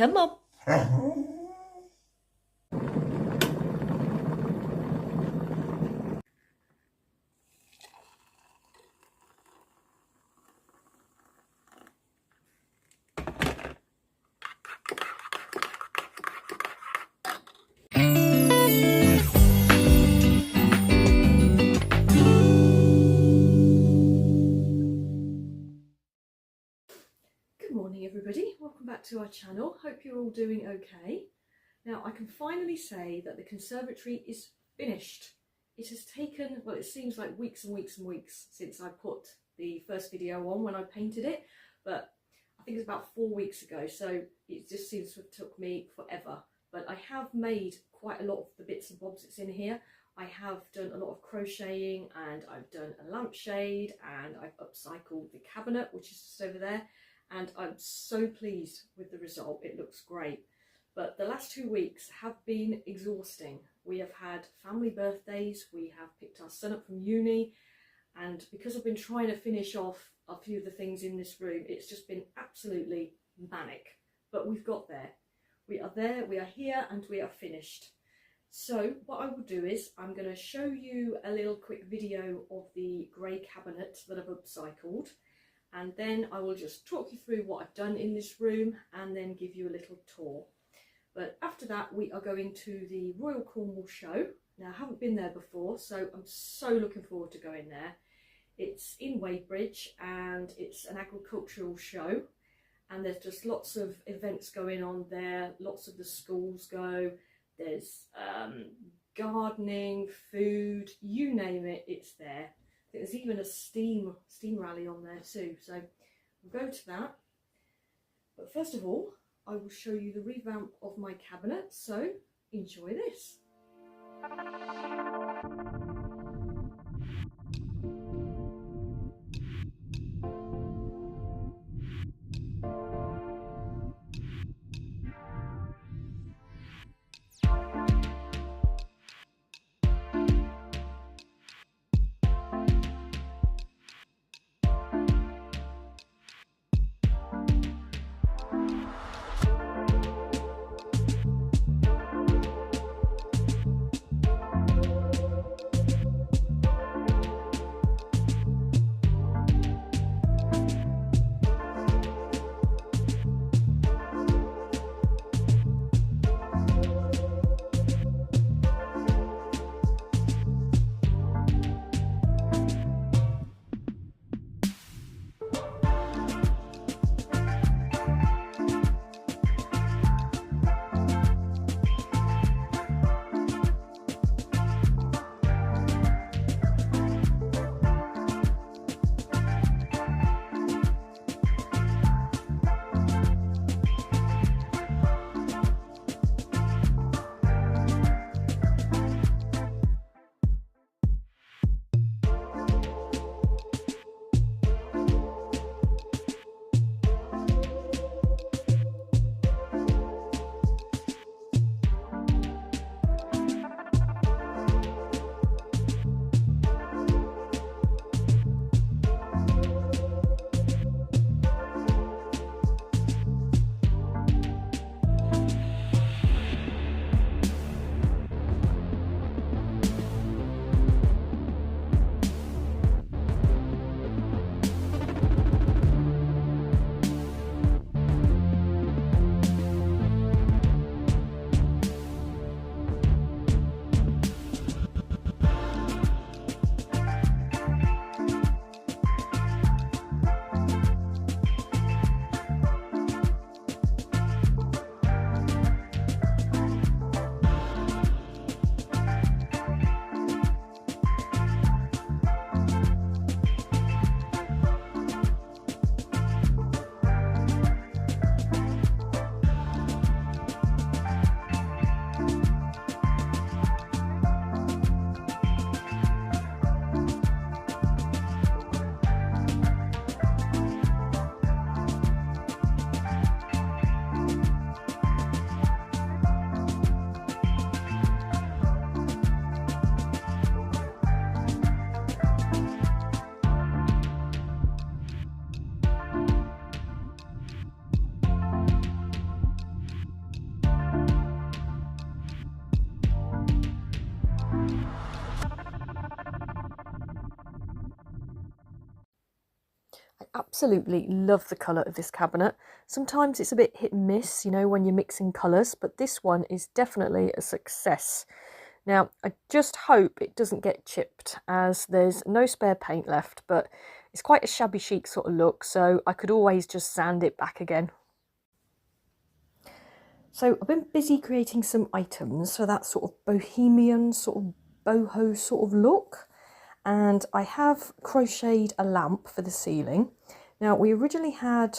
Come on. Good morning everybody, welcome back to our channel. Hope you're all doing okay. Now I can finally say that the conservatory is finished. It has taken, well, it seems like weeks and weeks and weeks since I put the first video on when I painted it, but I think it's about 4 weeks ago, so it just seems to have took me forever. But I have made quite a lot of the bits and bobs that's in here. I have done a lot of crocheting, and I've done a lampshade, and I've upcycled the cabinet, which is just over there. And I'm so pleased with the result. It looks great. But the last 2 weeks have been exhausting. We have had family birthdays, we have picked our son up from uni, and because I've been trying to finish off a few of the things in this room, it's just been absolutely manic. But we've got there. We are there, we are here, and we are finished. So what I will do is I'm going to show you a little quick video of the grey cabinet that I've upcycled. And then I will just talk you through what I've done in this room and then give you a little tour. But after that we are going to the Royal Cornwall show. Now I haven't been there before, so I'm so looking forward to going there. It's in Wadebridge and it's an agricultural show, and there's just lots of events going on there. Lots of the schools go. There's gardening, food, you name it, it's there. There's even a steam rally on there too, so we'll go to that. But first of all, I will show you the revamp of my cabinet, so enjoy this. absolutely love the colour of this cabinet. Sometimes it's a bit hit and miss, you know, when you're mixing colours, but this one is definitely a success. Now, I just hope it doesn't get chipped, as there's no spare paint left, but it's quite a shabby chic sort of look, so I could always just sand it back again. So I've been busy creating some items for that sort of bohemian, sort of boho sort of look. And I have crocheted a lamp for the ceiling. Now, we originally had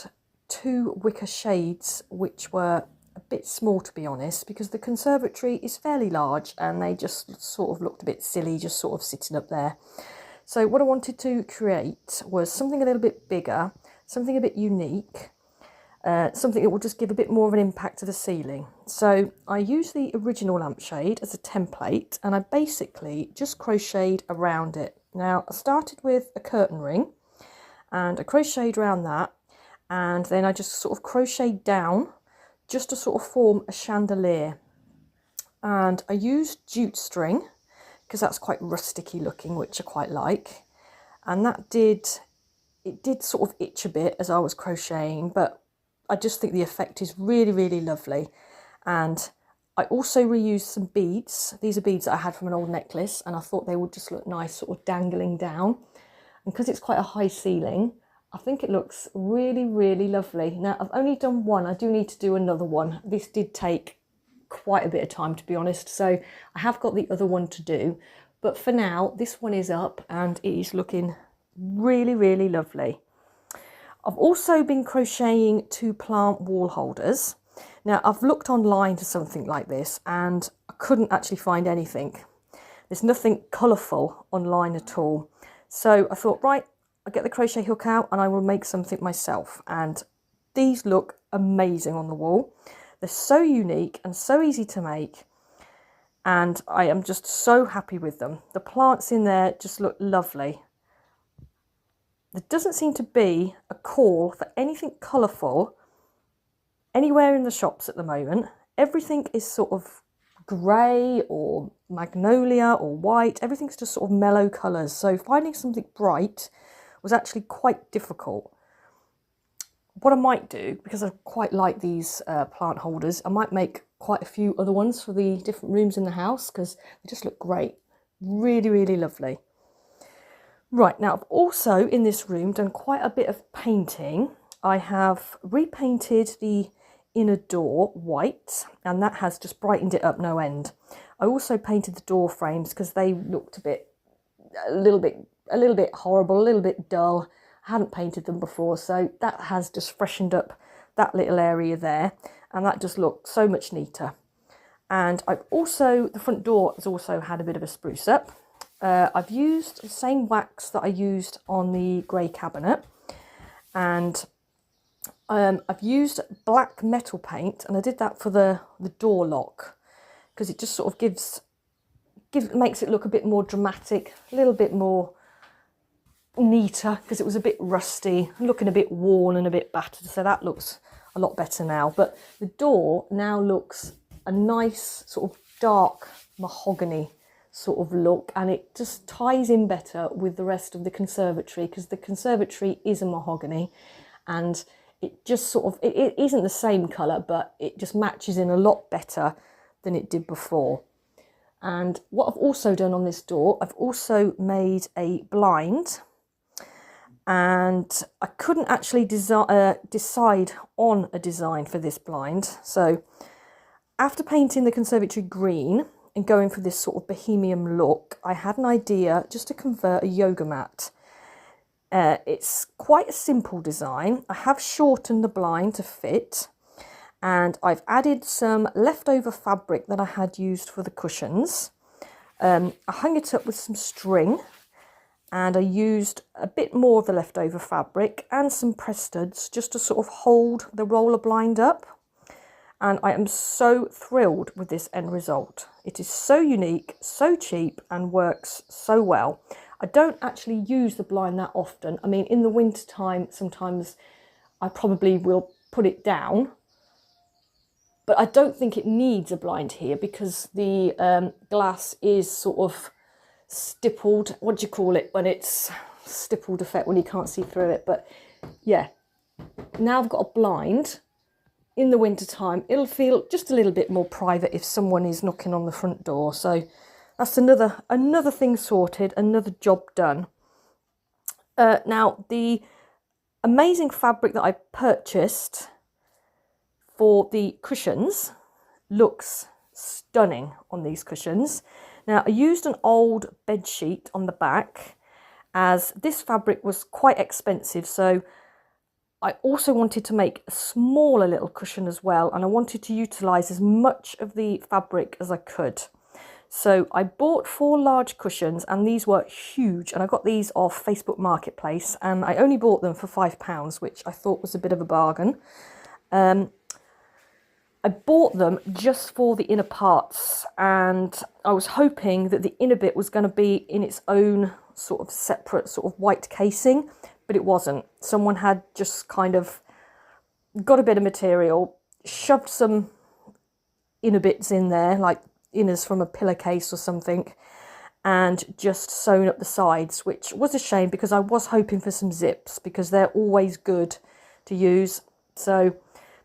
2 wicker shades, which were a bit small, to be honest, because the conservatory is fairly large and they just sort of looked a bit silly, just sort of sitting up there. So what I wanted to create was something a little bit bigger, something a bit unique, something that will just give a bit more of an impact to the ceiling. So I used the original lampshade as a template and I basically just crocheted around it. Now, I started with a curtain ring and I crocheted around that, and then I just sort of crocheted down just to sort of form a chandelier. And I used jute string because that's quite rusticy looking, which I quite like. And it did sort of itch a bit as I was crocheting, but I just think the effect is really, really lovely. And I also reused some beads. These are beads that I had from an old necklace, and I thought they would just look nice sort of dangling down. And because it's quite a high ceiling, I think it looks really, really lovely. Now, I've only done one. I do need to do another one. This did take quite a bit of time, to be honest, so I have got the other one to do. But for now, this one is up and it is looking really, really lovely. I've also been crocheting 2 plant wall holders. Now, I've looked online for something like this and I couldn't actually find anything. There's nothing colourful online at all. So I thought, right, I'll get the crochet hook out and I will make something myself. And these look amazing on the wall. They're so unique and so easy to make. And I am just so happy with them. The plants in there just look lovely. There doesn't seem to be a call for anything colourful anywhere in the shops at the moment. Everything is sort of grey or magnolia or white. Everything's just sort of mellow colours. So finding something bright was actually quite difficult. What I might do, because I quite like these plant holders, I might make quite a few other ones for the different rooms in the house because they just look great. Really, really lovely. Right, now I've also in this room done quite a bit of painting. I have repainted the inner door white and that has just brightened it up no end. I also painted the door frames because they looked a little bit horrible, a little bit dull. I hadn't painted them before, so that has just freshened up that little area there and that just looked so much neater. And I've also, the front door has also had a bit of a spruce up. I've used the same wax that I used on the grey cabinet, and I've used black metal paint, and I did that for the door lock because it just sort of makes it look a bit more dramatic, a little bit more neater, because it was a bit rusty, looking a bit worn and a bit battered, so that looks a lot better now. But the door now looks a nice sort of dark mahogany sort of look, and it just ties in better with the rest of the conservatory because the conservatory is a mahogany, and it just sort of it isn't the same colour, but it just matches in a lot better than it did before. And what I've also done on this door, I've also made a blind, and I couldn't actually decide on a design for this blind. So after painting the conservatory green and going for this sort of bohemian look, I had an idea just to convert a yoga mat. It's quite a simple design. I have shortened the blind to fit, and I've added some leftover fabric that I had used for the cushions. I hung it up with some string, and I used a bit more of the leftover fabric and some press studs just to sort of hold the roller blind up. And I am so thrilled with this end result. It is so unique, so cheap, and works so well. I don't actually use the blind that often. I mean, in the winter time, sometimes I probably will put it down, but I don't think it needs a blind here because the glass is sort of stippled. What do you call it when it's stippled effect, when you can't see through it? But yeah, now I've got a blind in the winter time, it'll feel just a little bit more private if someone is knocking on the front door. So that's another thing sorted, another job done. Now the amazing fabric that I purchased for the cushions looks stunning on these cushions. Now I used an old bed sheet on the back, as this fabric was quite expensive, so I also wanted to make a smaller little cushion as well, and I wanted to utilise as much of the fabric as I could. So I bought 4 large cushions, and these were huge, and I got these off Facebook Marketplace, and I only bought them for £5, which I thought was a bit of a bargain. I bought them just for the inner parts, and I was hoping that the inner bit was going to be in its own sort of separate sort of white casing, but it wasn't. Someone had just kind of got a bit of material, shoved some inner bits in there, like inners from a pillowcase or something, and just sewn up the sides, which was a shame because I was hoping for some zips because they're always good to use. So,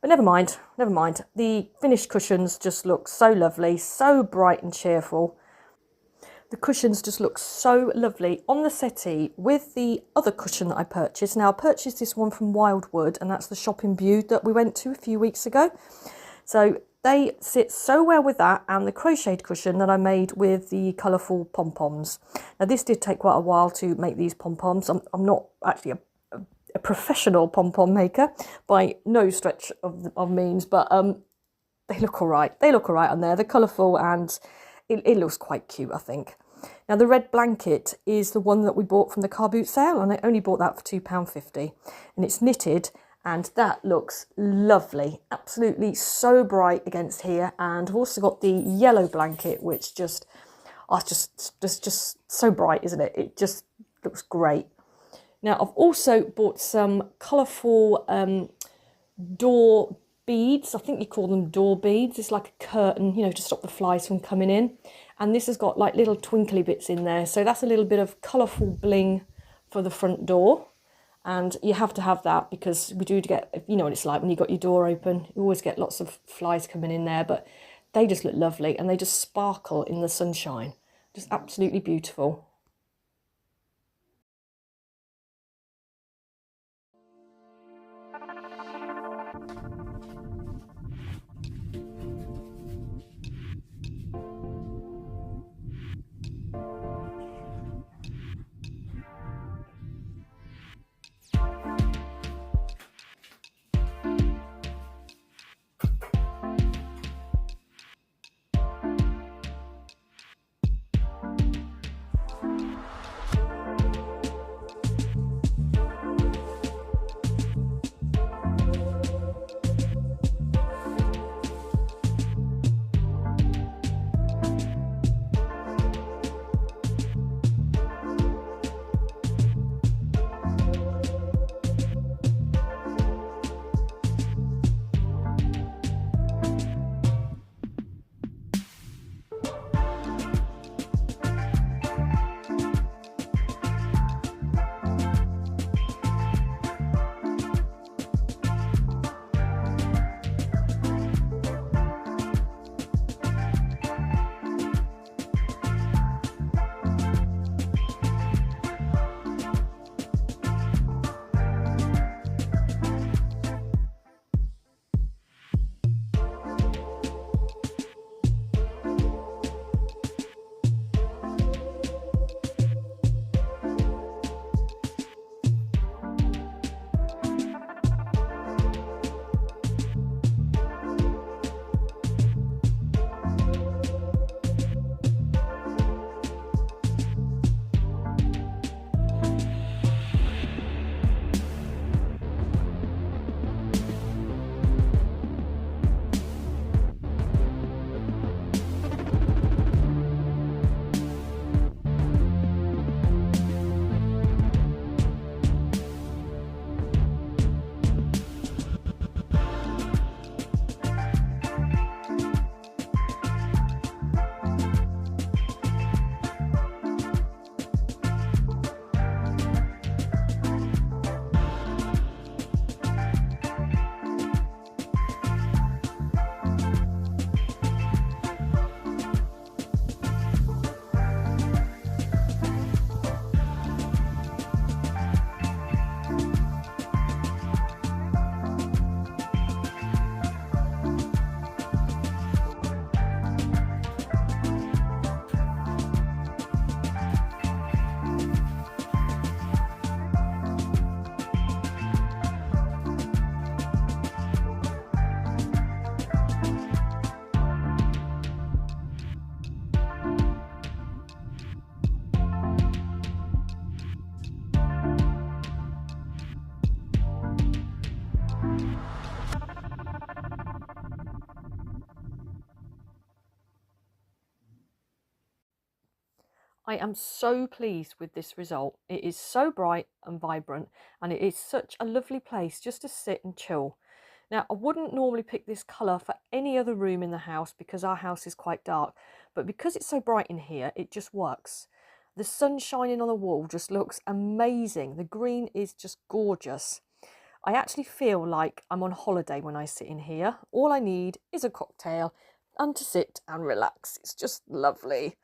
but never mind, never mind. The finished cushions just look so lovely, so bright and cheerful. The cushions just look so lovely on the settee with the other cushion that I purchased. Now I purchased this one from Wildwood, and that's the shop in Bude that we went to a few weeks ago. So they sit so well with that and the crocheted cushion that I made with the colourful pom-poms. Now this did take quite a while to make these pom-poms. I'm not actually a professional pom-pom maker by no stretch of means, but they look all right. They look all right on there. They're colourful and it looks quite cute, I think. Now the red blanket is the one that we bought from the car boot sale, and I only bought that for £2.50, and it's knitted, and that looks lovely. Absolutely so bright against here. And I've also got the yellow blanket, which just so bright, isn't it? It just looks great. Now I've also bought some colourful door beads. I think you call them door beads. It's like a curtain, you know, to stop the flies from coming in. And this has got like little twinkly bits in there. So that's a little bit of colourful bling for the front door. And you have to have that because we do get, you know what it's like when you got your door open, you always get lots of flies coming in there, but they just look lovely and they just sparkle in the sunshine. Just absolutely beautiful. I am so pleased with this result. It is so bright and vibrant, and it is such a lovely place just to sit and chill. Now, I wouldn't normally pick this colour for any other room in the house because our house is quite dark, but because it's so bright in here, it just works. The sun shining on the wall just looks amazing. The green is just gorgeous. I actually feel like I'm on holiday when I sit in here. All I need is a cocktail and to sit and relax. It's just lovely.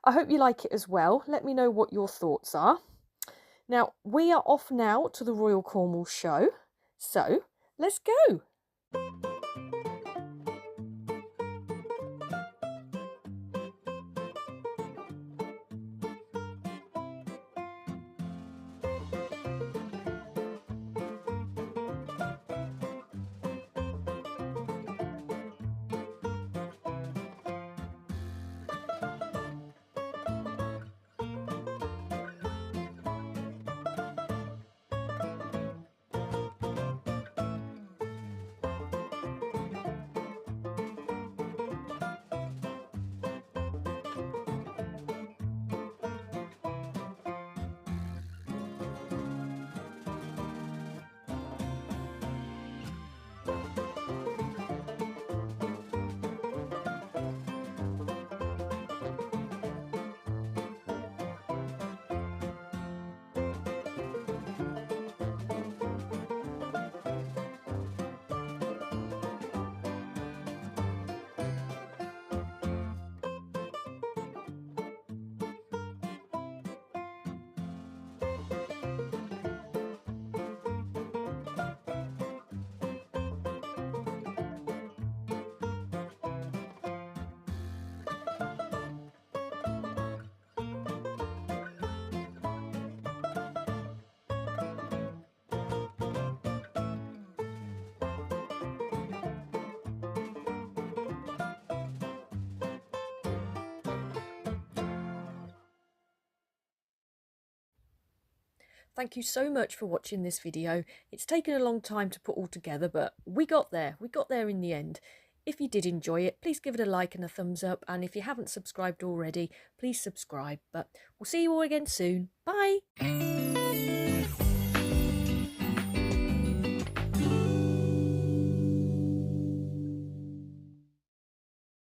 I hope you like it as well. Let me know what your thoughts are. Now, we are off now to the Royal Cornwall show, so let's go. Thank you so much for watching this video. It's taken a long time to put all together, but we got there. We got there in the end. If you did enjoy it, please give it a like and a thumbs up. And if you haven't subscribed already, please subscribe. But we'll see you all again soon. Bye!